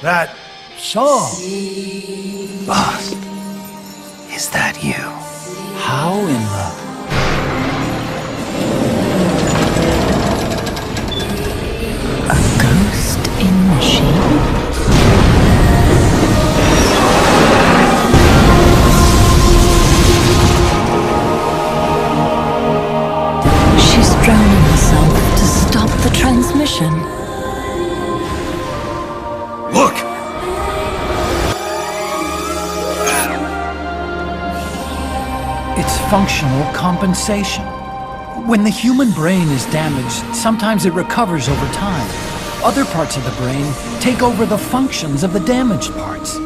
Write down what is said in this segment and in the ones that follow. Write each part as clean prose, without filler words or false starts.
That song. Boss, is that you? How in the... A ghost in machine? She's drowning herself to stop the transmission. Look! It's functional compensation. When the human brain is damaged, sometimes it recovers over time. Other parts of the brain take over the functions of the damaged parts.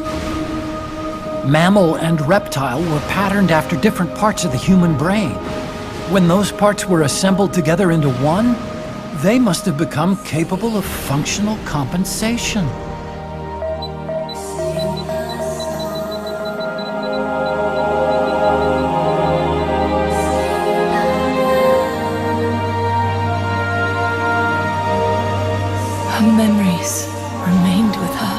Mammal and reptile were patterned after different parts of the human brain. When those parts were assembled together into one, they must have become capable of functional compensation. Her memories remained with her.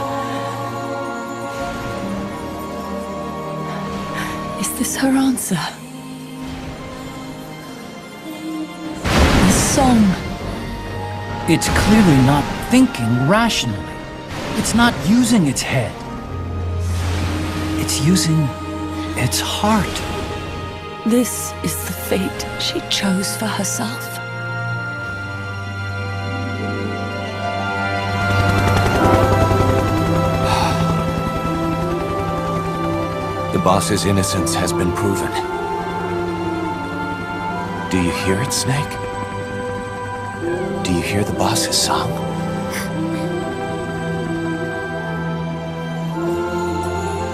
Is this her answer? The song. It's clearly not thinking rationally. It's not using its head. It's using its heart. This is the fate she chose for herself. The boss's innocence has been proven. Do you hear it, Snake? Do you hear the boss's song?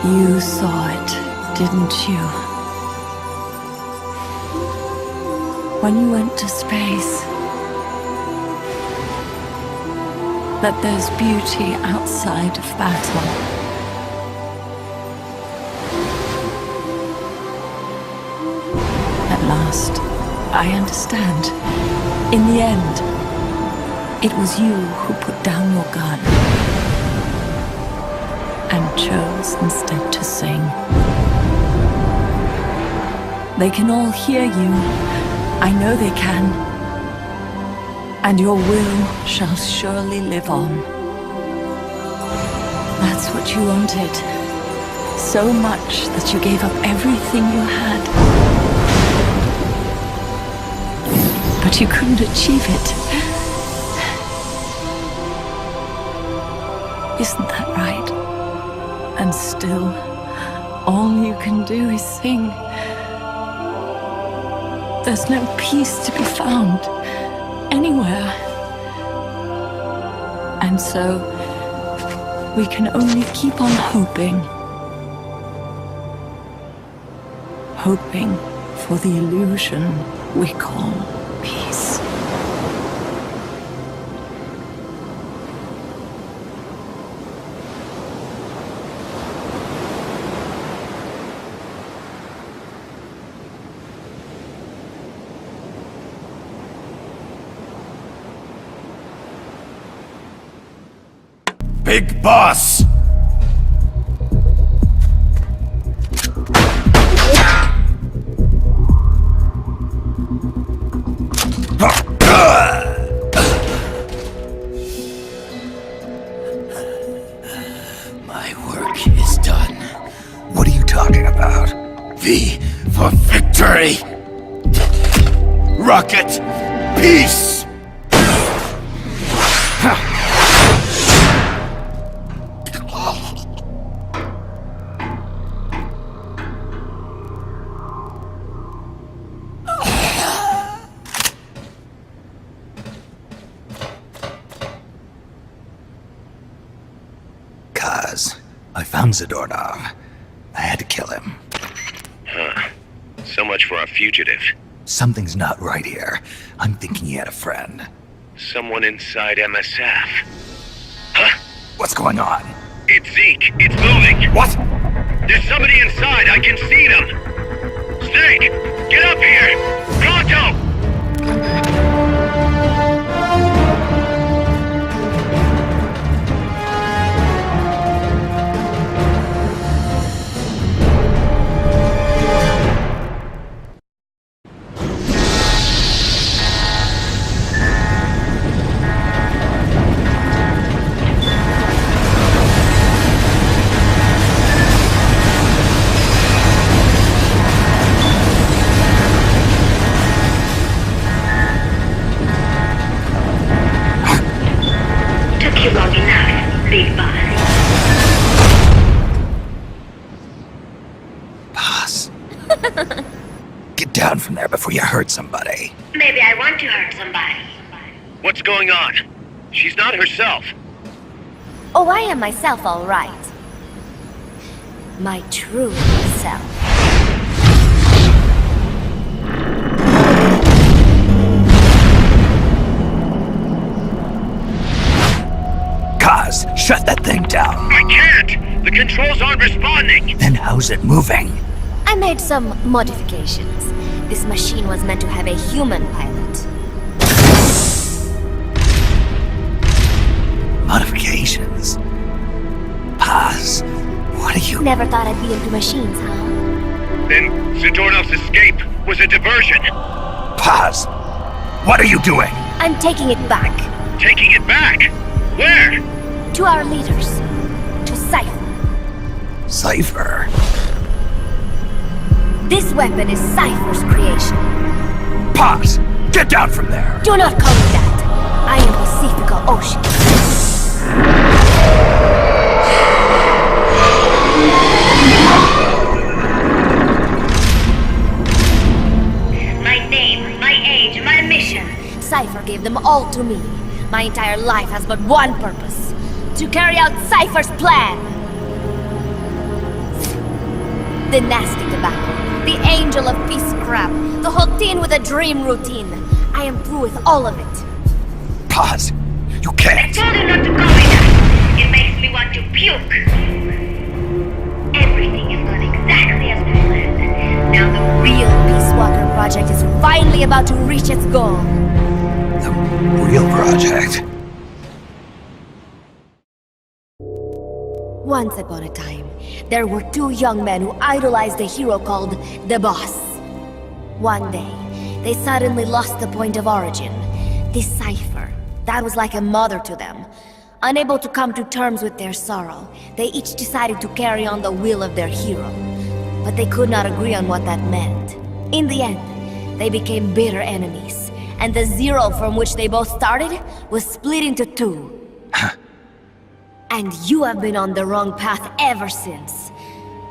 You saw it, didn't you? When you went to space, that there's beauty outside of battle. At last, I understand. In the end, it was you who put down your gun and chose instead to sing. They can all hear you. I know they can. And your will shall surely live on. That's what you wanted. So much that you gave up everything you had. But you couldn't achieve it. Isn't that right? And still, all you can do is sing. There's no peace to be found anywhere. And so, we can only keep on hoping. Hoping for the illusion we call peace. Big Boss! My work is done. What are you talking about? V for victory! Rocket! Peace! Paz. I found Zadornov. I had to kill him. Huh. So much for a fugitive. Something's not right here. I'm thinking he had a friend. Someone inside MSF. Huh? What's going on? It's Zeke. It's moving. What? There's somebody inside. I can see them. Snake, get up here. Pronto! Get down from there before you hurt somebody. Maybe I want to hurt somebody. What's going on? She's not herself. Oh, I am myself, all right. My true self. Kaz, shut that thing down. I can't! The controls aren't responding! Then how's it moving? I made some modifications. This machine was meant to have a human pilot. Modifications? Paz, what are you... Never thought I'd be into machines, huh? Then Zadornov's escape was a diversion. Paz, what are you doing? I'm taking it back. Taking it back? Where? To our leaders. To Cypher. Cypher? This weapon is Cypher's creation. Paz, get down from there! Do not call me that. I am Pacifica Ocean. My name, my age, my mission. Cypher gave them all to me. My entire life has but one purpose. To carry out Cypher's plan. The nasty tobacco. The angel of peace crap. The whole teen with a dream routine. I am through with all of it. Paz, you can't! I told you not to call me that. It makes me want to puke. Everything is going exactly as planned. Now the real Peace Walker project is finally about to reach its goal. The real project? Once upon a time, there were two young men who idolized a hero called the Boss. One day, they suddenly lost the point of origin. This Cypher, that was like a mother to them. Unable to come to terms with their sorrow, they each decided to carry on the will of their hero. But they could not agree on what that meant. In the end, they became bitter enemies, and the zero from which they both started was split into two. And you have been on the wrong path ever since.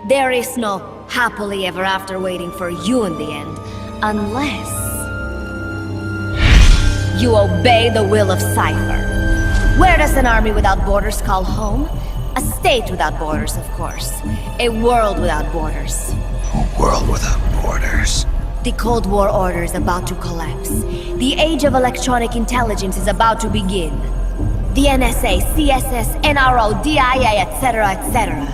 There is no happily ever after waiting for you in the end, unless you obey the will of Cypher. Where does an army without borders call home? A state without borders, of course. A world without borders. A world without borders. The Cold War order is about to collapse. The age of electronic intelligence is about to begin. The NSA, CSS, NRO, DIA, etc., etc.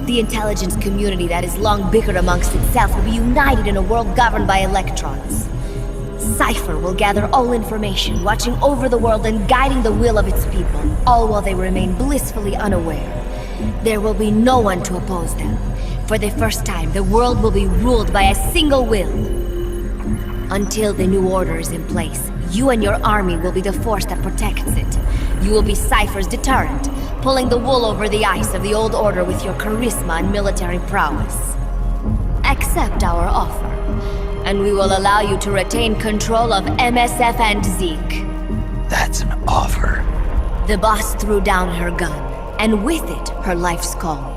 The intelligence community that is long bickered amongst itself will be united in a world governed by electrons. Cypher will gather all information, watching over the world and guiding the will of its people, all while they remain blissfully unaware. There will be no one to oppose them. For the first time, the world will be ruled by a single will. Until the new order is in place, you and your army will be the force that protects it. You will be Cypher's deterrent, pulling the wool over the eyes of the old order with your charisma and military prowess. Accept our offer, and we will allow you to retain control of MSF and Zeke. That's an offer. The boss threw down her gun, and with it, her life's calling.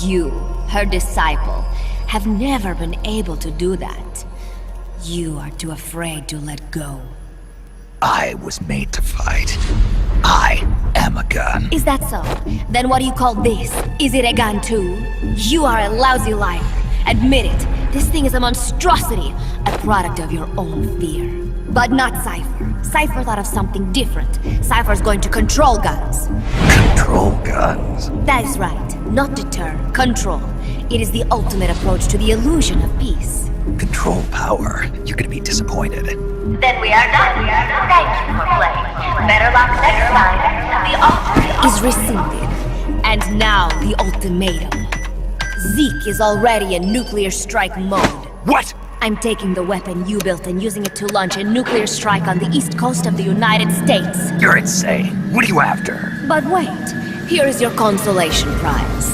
You, her disciple, have never been able to do that. You are too afraid to let go. I was made to fight. I am a gun. Is that so? Then what do you call this? Is it a gun too? You are a lousy liar. Admit it. This thing is a monstrosity. A product of your own fear. But not Cypher. Cypher thought of something different. Cypher's going to control guns. Control guns? That is right. Not deter. Control. It is the ultimate approach to the illusion of peace. Control power. You're gonna be disappointed. Then we are done. Thank you for playing. Better luck next time. The offer is rescinded. And now the ultimatum. Zeke is already in nuclear strike mode. What? I'm taking the weapon you built and using it to launch a nuclear strike on the east coast of the United States. You're insane. What are you after? But wait, here is your consolation prize.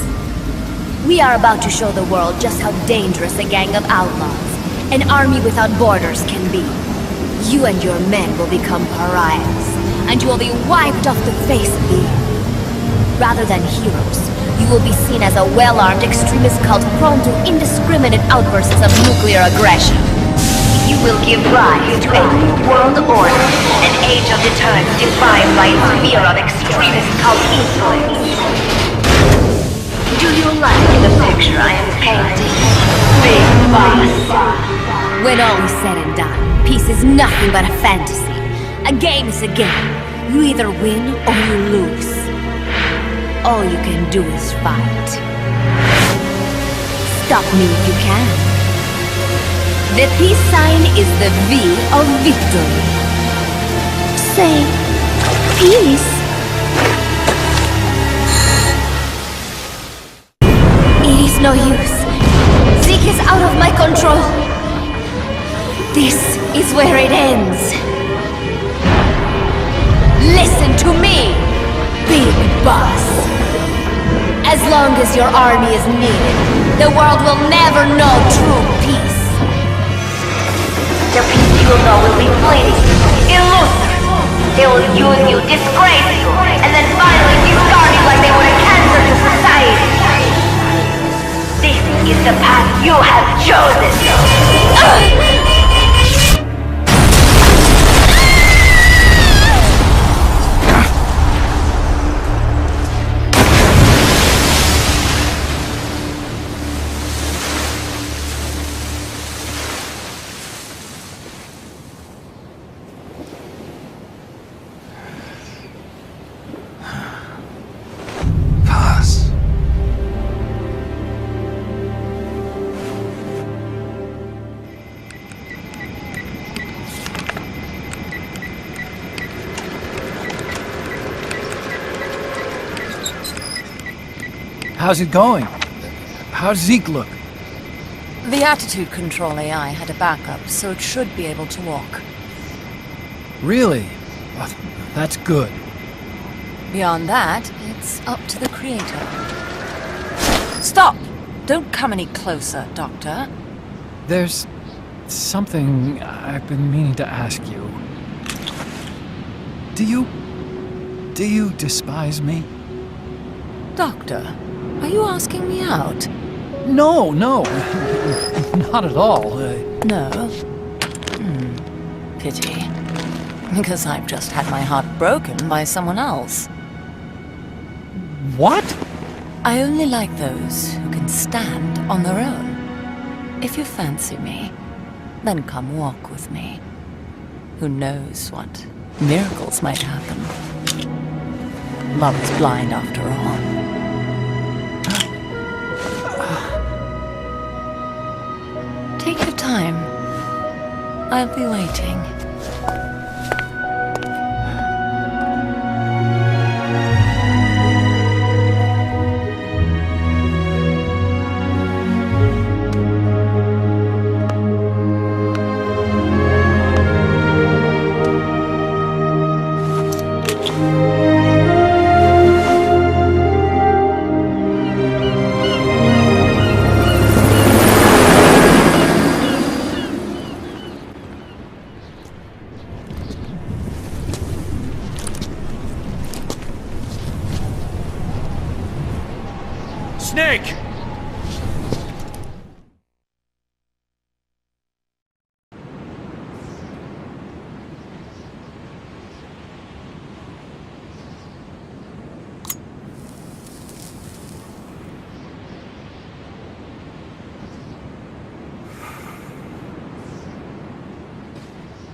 We are about to show the world just how dangerous a gang of outlaws, an army without borders can be. You and your men will become pariahs, and you will be wiped off the face of the earth. Rather than heroes, you will be seen as a well-armed extremist cult prone to indiscriminate outbursts of nuclear aggression. You will give rise to a new world order, an age of deterrence defined by its fear of extremist cult influence. Do you like the picture I am painting? Big boss. When all is said and done, peace is nothing but a fantasy. A game is a game. You either win or you lose. All you can do is fight. Stop me if you can. The peace sign is the V of victory. Say, peace. It is no use. Zeke is out of my control. This is where it ends. Listen to me, Big Boss. As long as your army is needed, the world will never know true peace. The peace you will know will be fleeting, illusory. They will use you, disgrace you, and then finally discard you like they were a cancer to society. This is the path you have chosen. How's it going? How's Zeke look? The attitude control AI had a backup, so it should be able to walk. Really? Oh, that's good. Beyond that, it's up to the creator. Stop! Don't come any closer, Doctor. There's something I've been meaning to ask you. Do you despise me? Doctor, are you asking me out? No, not at all. No? Pity. Because I've just had my heart broken by someone else. What? I only like those who can stand on their own. If you fancy me, then come walk with me. Who knows what miracles might happen. Love is blind after all. Take your time. I'll be waiting. Snake!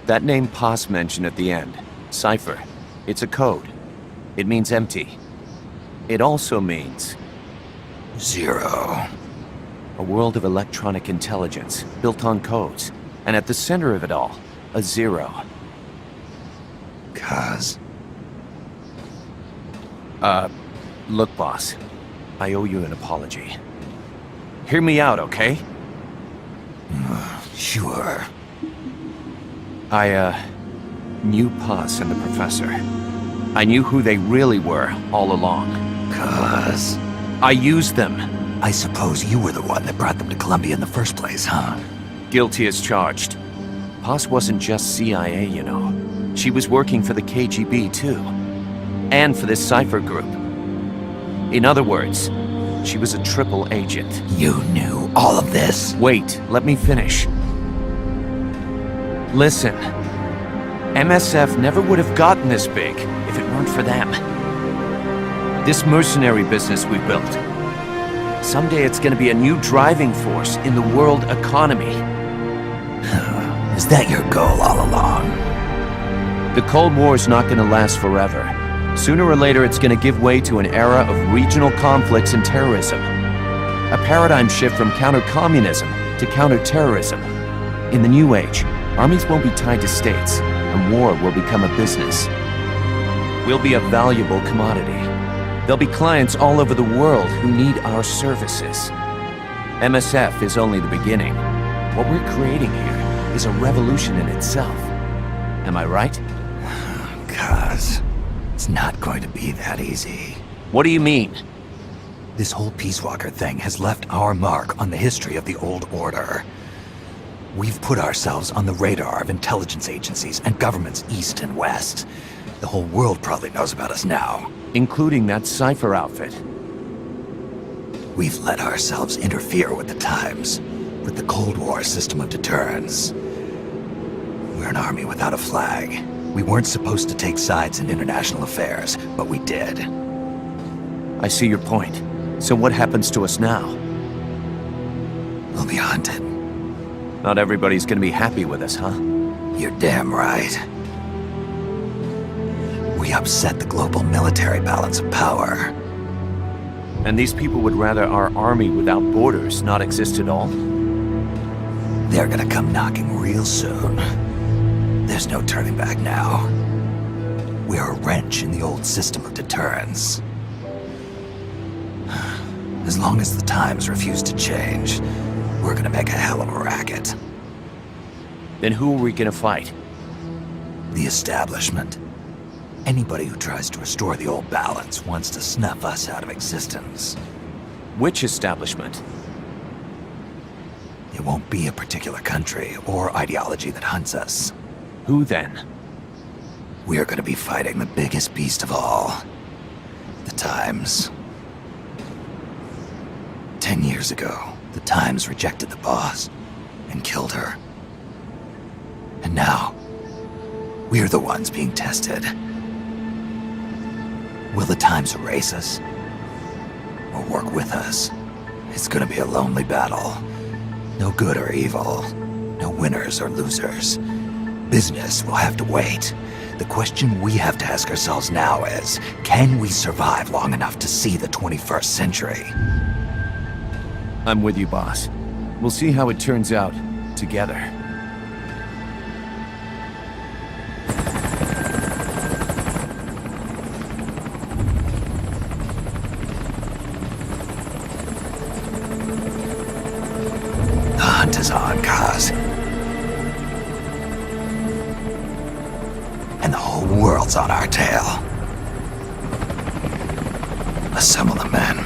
That name Paz mentioned at the end, Cipher, it's a code. It means empty. It also means... 0. A world of electronic intelligence, built on codes. And at the center of it all, a 0. Cause... Look, boss. I owe you an apology. Hear me out, okay? Sure. I, knew Paz and the professor. I knew who they really were all along. Cause... I used them. I suppose you were the one that brought them to Columbia in the first place, huh? Guilty as charged. Paz wasn't just CIA, you know. She was working for the KGB, too. And for this Cipher group. In other words, she was a triple agent. You knew all of this? Wait, let me finish. Listen. MSF never would have gotten this big if it weren't for them. This mercenary business we built. Someday it's gonna be a new driving force in the world economy. Is that your goal all along? The Cold War's not gonna last forever. Sooner or later it's gonna give way to an era of regional conflicts and terrorism. A paradigm shift from counter-communism to counter-terrorism. In the new age, armies won't be tied to states, and war will become a business. We'll be a valuable commodity. There'll be clients all over the world who need our services. MSF is only the beginning. What we're creating here is a revolution in itself. Am I right? Cause it's not going to be that easy. What do you mean? This whole Peace Walker thing has left our mark on the history of the old order. We've put ourselves on the radar of intelligence agencies and governments east and west. The whole world probably knows about us now. Including that Cipher outfit. We've let ourselves interfere with the times, with the Cold War system of deterrence. We're an army without a flag. We weren't supposed to take sides in international affairs, but we did. I see your point. So what happens to us now? We'll be hunted. Not everybody's gonna be happy with us, huh? You're damn right. We upset the global military balance of power. And these people would rather our army without borders not exist at all? They're gonna come knocking real soon. There's no turning back now. We're a wrench in the old system of deterrence. As long as the times refuse to change, we're gonna make a hell of a racket. Then who are we gonna fight? The establishment. Anybody who tries to restore the old balance wants to snuff us out of existence. Which establishment? It won't be a particular country or ideology that hunts us. Who then? We're gonna be fighting the biggest beast of all. The Times. 10 years ago, the Times rejected the boss and killed her. And now, we're the ones being tested. Will the Times erase us? Or work with us? It's gonna be a lonely battle. No good or evil. No winners or losers. Business will have to wait. The question we have to ask ourselves now is, can we survive long enough to see the 21st century? I'm with you, boss. We'll see how it turns out, together. The hunt is on, Kaz. And the whole world's on our tail. Assemble the men.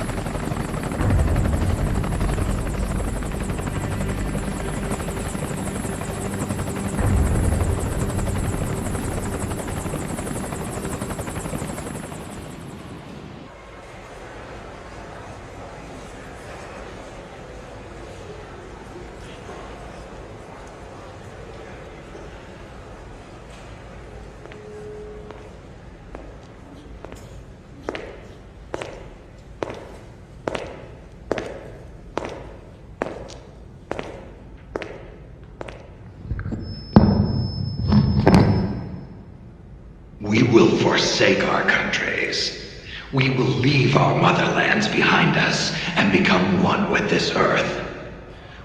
We will forsake our countries. We will leave our motherlands behind us and become one with this earth.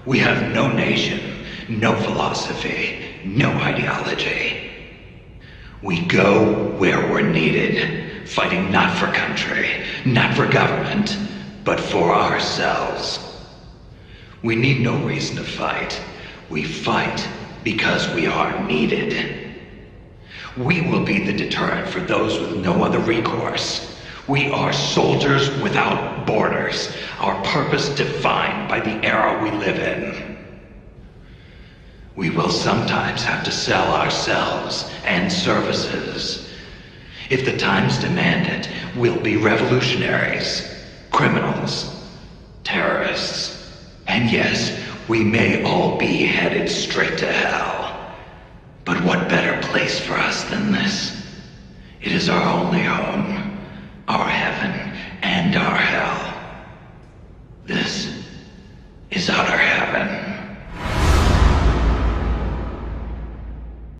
We have no nation, no philosophy, no ideology. We go where we're needed, fighting not for country, not for government, but for ourselves. We need no reason to fight. We fight because we are needed. We will be the deterrent for those with no other recourse. We are soldiers without borders, our purpose defined by the era we live in. We will sometimes have to sell ourselves and services. If the times demand it, we'll be revolutionaries, criminals, terrorists, and yes, we may all be headed straight to hell. But what better place for us than this? It is our only home, our heaven, and our hell.